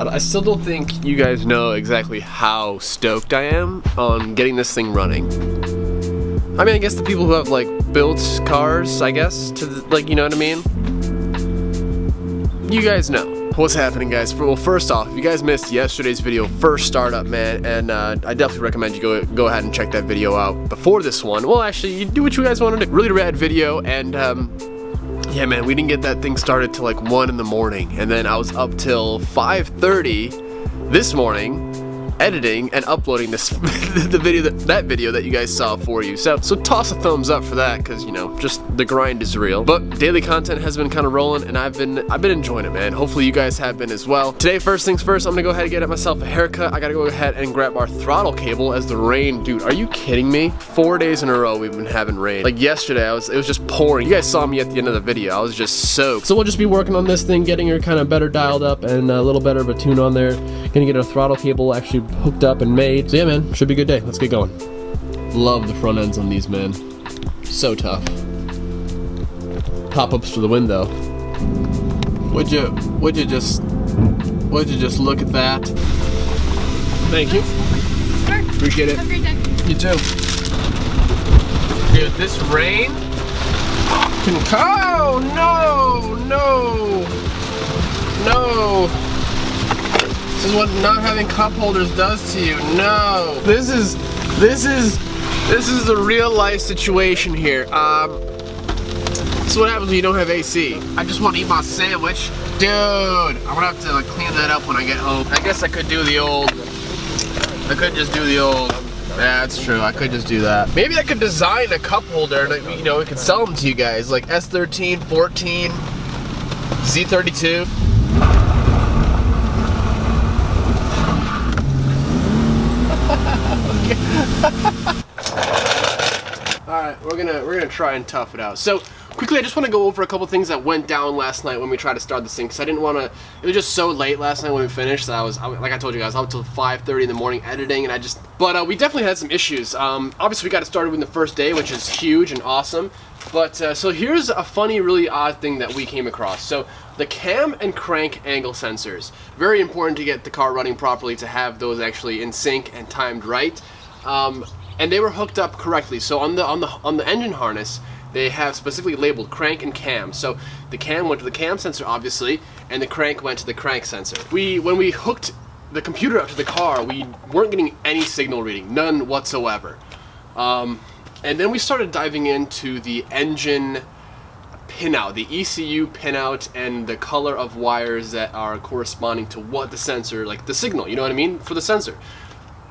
I still don't think you guys know exactly how stoked I am on getting this thing running. I mean, I guess the people who have like built cars, I guess, to the, like, you know what I mean? You guys know what's happening, guys. Well, first off, if you guys missed yesterday's video, first startup, man, and I definitely recommend you go ahead and check that video out before this one. Well, actually, you do what you guys want to do. Really rad video, and yeah, man, we didn't get that thing started till like 1 in the morning, and then I was up till 5:30 this morning editing and uploading this that video that you guys saw for you. So toss a thumbs up for that, because you know, just the grind is real. But daily content has been kind of rolling, and I've been enjoying it, man. Hopefully you guys have been as well. Today, first things first, I'm gonna go ahead and get myself a haircut. I gotta go ahead and grab our throttle cable as the rain, dude, are you kidding me? 4 days in a row we've been having rain. Like yesterday, it was just pouring. You guys saw me at the end of the video. I was just soaked. So we'll just be working on this thing, getting her kind of better dialed up and a little better of a tune on there. Gonna get our throttle cable actually hooked up and made. So yeah, man, should be a good day. Let's get going. Love the front ends on these, man. So tough. Pop-ups for the window. Would you just look at that? Thank you. Sure. Appreciate it. Have a great day. You too. Dude, this rain can. Oh no! This is what not having cup holders does to you. No. This is the real life situation here. This is what happens when you don't have AC. I just want to eat my sandwich. Dude, I'm gonna have to like clean that up when I get home. I guess I could do the old. I could just do the old. Yeah, that's true. I could just do that. Maybe I could design a cup holder and, you know, we could sell them to you guys, like S13, 14, Z32. Alright, we're gonna try and tough it out. So quickly, I just want to go over a couple things that went down last night when we tried to start this thing, because I didn't want to. It was just so late last night when we finished that I was like I told you guys, I was up till 5:30 in the morning editing, and but we definitely had some issues. Obviously we got it started within the first day, which is huge and awesome. But so here's a funny, really odd thing that we came across. So the cam and crank angle sensors, very important to get the car running properly, to have those actually in sync and timed right. And they were hooked up correctly. So on the engine harness, they have specifically labeled crank and cam. So the cam went to the cam sensor, obviously, and the crank went to the crank sensor. When we hooked the computer up to the car, we weren't getting any signal reading, none whatsoever. And then we started diving into the engine pinout, the ECU pinout, and the color of wires that are corresponding to what the sensor, like the signal, you know what I mean, for the sensor.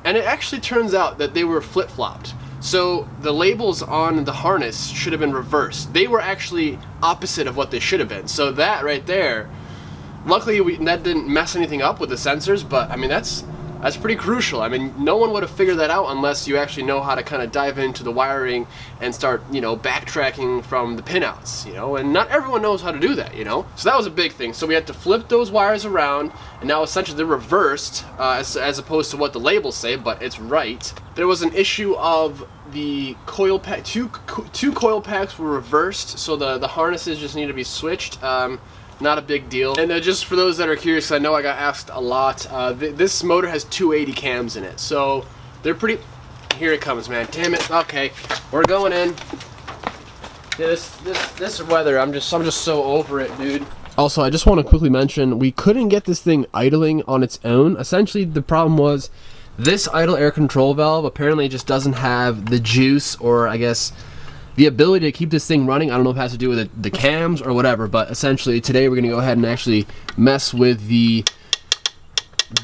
And it actually turns out that they were flip-flopped. So the labels on the harness should have been reversed. They were actually opposite of what they should have been. So that right there, luckily that didn't mess anything up with the sensors, but I mean that's pretty crucial. I mean, no one would have figured that out unless you actually know how to kind of dive into the wiring and start, you know, backtracking from the pinouts, you know, and not everyone knows how to do that, you know. So that was a big thing. So we had to flip those wires around, and now essentially they're reversed as opposed to what the labels say, but it's right. There was an issue of the coil pack, two coil packs were reversed, so the harnesses just need to be switched. Not a big deal. And just for those that are curious, I know I got asked a lot, this motor has 280 cams in it, so they're pretty. Here it comes, man. Damn it. Okay, we're going in. This weather, I'm just so over it, dude. Also, I just want to quickly mention, we couldn't get this thing idling on its own. Essentially, the problem was this idle air control valve apparently just doesn't have the juice, or I guess the ability to keep this thing running. I don't know if it has to do with the cams or whatever, but essentially today we're going to go ahead and actually mess with the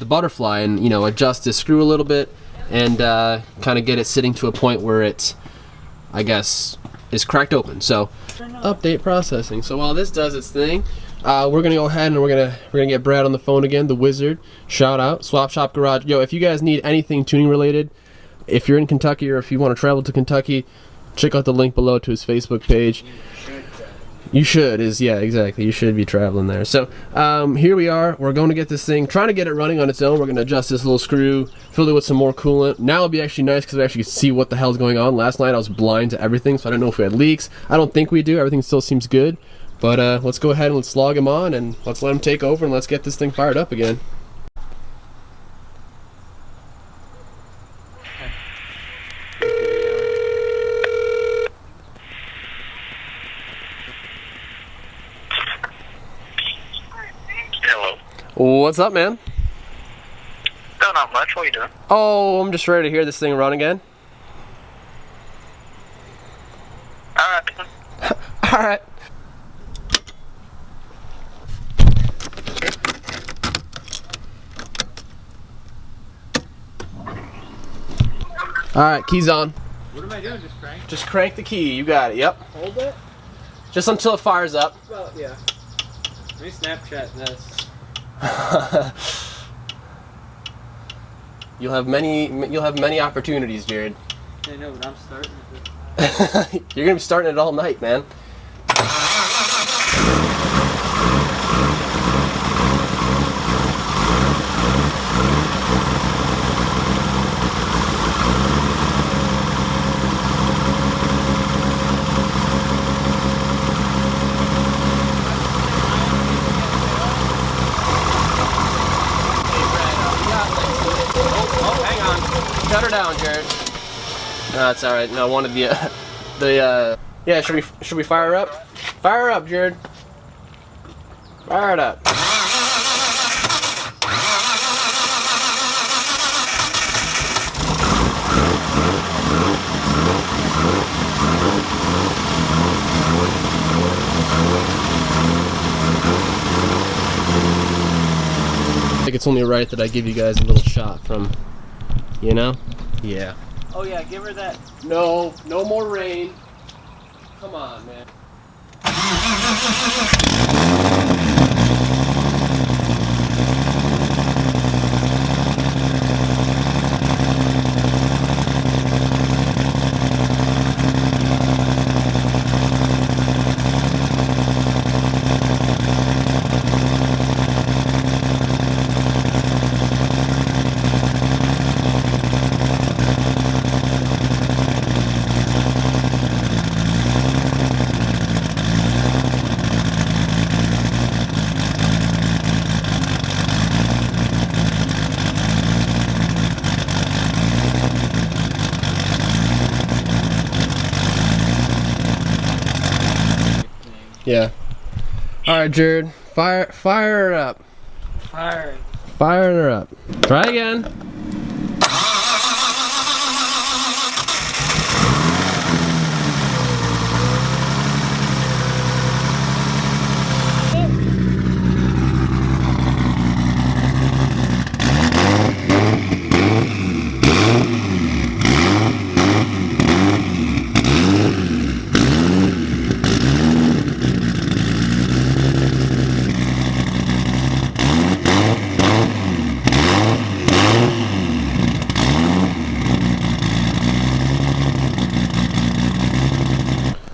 butterfly and, you know, adjust this screw a little bit and kind of get it sitting to a point where it, I guess, is cracked open. So update processing. So while this does its thing, we're gonna go ahead and we're gonna get Brad on the phone again, the wizard. Shout out Swap Shop Garage. Yo, if you guys need anything tuning related, if you're in Kentucky or if you want to travel to Kentucky, check out the link below to his Facebook page. You should, yeah, exactly. You should be traveling there. So here we are. We're going to get this thing, trying to get it running on its own. We're going to adjust this little screw, fill it with some more coolant. Now it'll be actually nice because we actually can see what the hell's going on. Last night I was blind to everything, so I don't know if we had leaks. I don't think we do. Everything still seems good. But let's go ahead and let's log him on and let's let him take over and let's get this thing fired up again. What's up, man? No, not much. What are you doing? Oh, I'm just ready to hear this thing run again. Alright. Alright. Alright, key's on. What am I doing? Just crank? Just crank the key. You got it. Yep. Hold it? Just until it fires up. Well, yeah. Let me Snapchat this. You'll have many opportunities, Jared. I know, but I'm starting it. You're gonna be starting it all night, man. Shut her down, Jared. No, that's all right. No, one of the yeah. Should we fire her up? Fire her up, Jared. Fire it up. I think it's only right that I give you guys a little shot from, you know? Yeah. Oh yeah, give her that. No more rain. Come on, man. Yeah. Alright, Jared. Fire her up. Fire. Fire her up. Try again.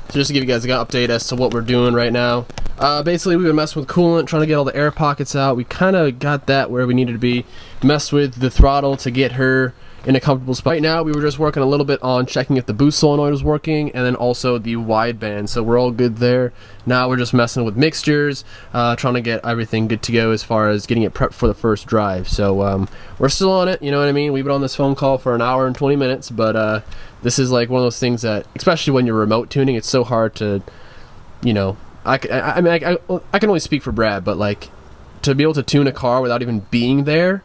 So just to give you guys an update as to what we're doing right now. Basically, we've been messing with coolant, trying to get all the air pockets out. We kind of got that where we needed to be. Messed with the throttle to get her in a comfortable spot. Right now, we were just working a little bit on checking if the boost solenoid was working, and then also the wideband. So we're all good there. Now we're just messing with mixtures, trying to get everything good to go as far as getting it prepped for the first drive. So we're still on it, you know what I mean? We've been on this phone call for an hour and 20 minutes, but this is like one of those things that, especially when you're remote tuning, it's so hard to, you know, I can only speak for Brad, but like to be able to tune a car without even being there,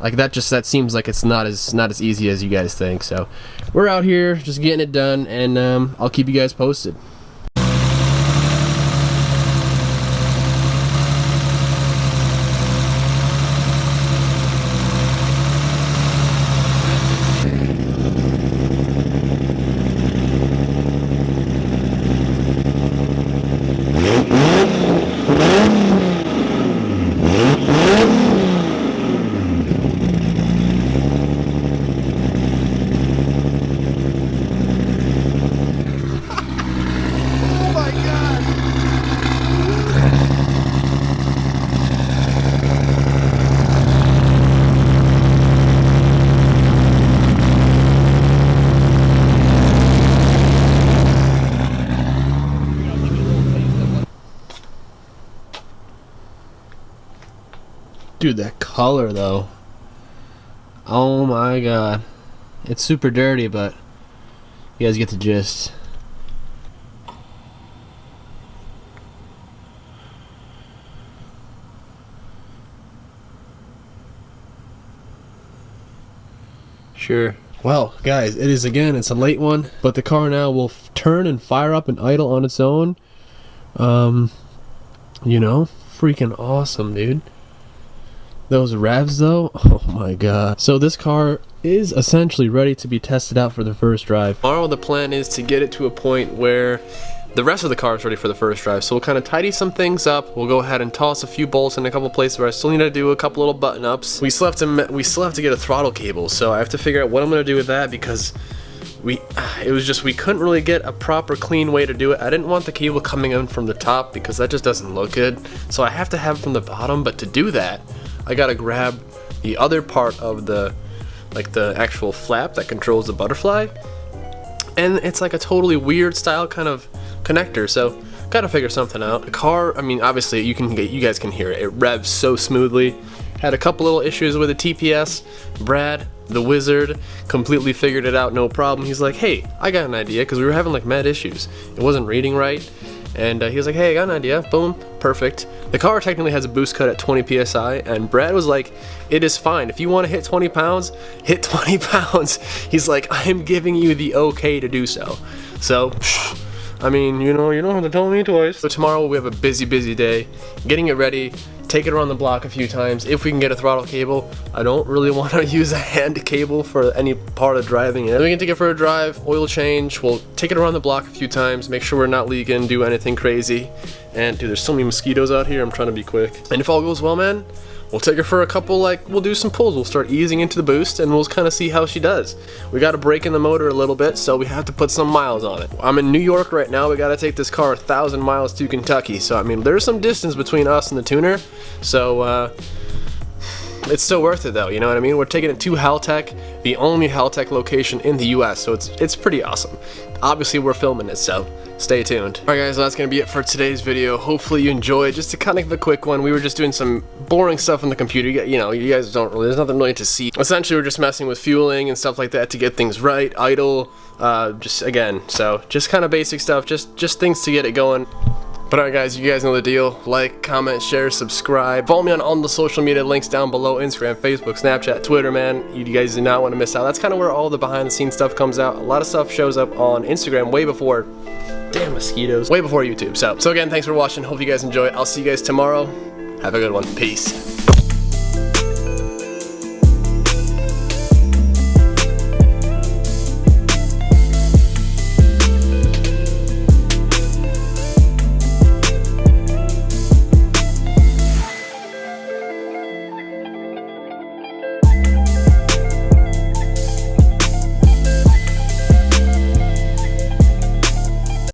like that seems like it's not as easy as you guys think. So we're out here just getting it done, and I'll keep you guys posted. Dude, that color though. Oh my god. It's super dirty, but you guys get the gist. Sure. Well, guys, it is again, it's a late one, but the car now will turn and fire up and idle on its own. You know, freaking awesome, dude. Those REVS though, oh my god. So this car is essentially ready to be tested out for the first drive. Tomorrow the plan is to get it to a point where the rest of the car is ready for the first drive. So we'll kind of tidy some things up. We'll go ahead and toss a few bolts in a couple places where I still need to do a couple little button ups. We still have to get a throttle cable. So I have to figure out what I'm gonna do with that, because we couldn't really get a proper clean way to do it. I didn't want the cable coming in from the top because that just doesn't look good. So I have to have it from the bottom, but to do that, I gotta grab the other part of the actual flap that controls the butterfly, and it's like a totally weird style kind of connector, so gotta figure something out. The car, I mean, obviously you guys can hear it. It revs so smoothly. Had a couple little issues with the TPS. Brad, the wizard, completely figured it out, no problem. He's like, hey, I got an idea, because we were having like mad issues. It wasn't reading right. And he was like, hey, I got an idea. Boom, perfect. The car technically has a boost cut at 20 psi, and Brad was like, it is fine. If you want to hit 20 pounds, hit 20 pounds. He's like, I'm giving you the okay to do so. So, I mean, you know, you don't have to tell me twice. So tomorrow we have a busy day, getting it ready, take it around the block a few times. If we can get a throttle cable, I don't really want to use a hand cable for any part of driving it. We can take it for a drive, oil change, we'll take it around the block a few times, make sure we're not leaking, do anything crazy. And dude, there's so many mosquitoes out here, I'm trying to be quick. And if all goes well, man, we'll take her for a couple, we'll do some pulls. We'll start easing into the boost and we'll kind of see how she does. We got to break in the motor a little bit, so we have to put some miles on it. I'm in New York right now. We got to take this car 1,000 miles to Kentucky. So, I mean, there's some distance between us and the tuner. So, it's still worth it though, you know what I mean? We're taking it to Haltech, the only Haltech location in the US, so it's pretty awesome. Obviously, we're filming it, so stay tuned. Alright guys, well, that's gonna be it for today's video. Hopefully you enjoyed. Just to kind of give a quick one, we were just doing some boring stuff on the computer. You know, you guys don't really, there's nothing really to see. Essentially, we're just messing with fueling and stuff like that to get things right, idle, just again, so just kind of basic stuff, just things to get it going. But alright guys, you guys know the deal. Like, comment, share, subscribe. Follow me on all the social media links down below. Instagram, Facebook, Snapchat, Twitter, man. You guys do not want to miss out. That's kind of where all the behind the scenes stuff comes out. A lot of stuff shows up on Instagram way before, damn mosquitoes, way before YouTube. So again, thanks for watching. Hope you guys enjoy. I'll see you guys tomorrow. Have a good one. Peace.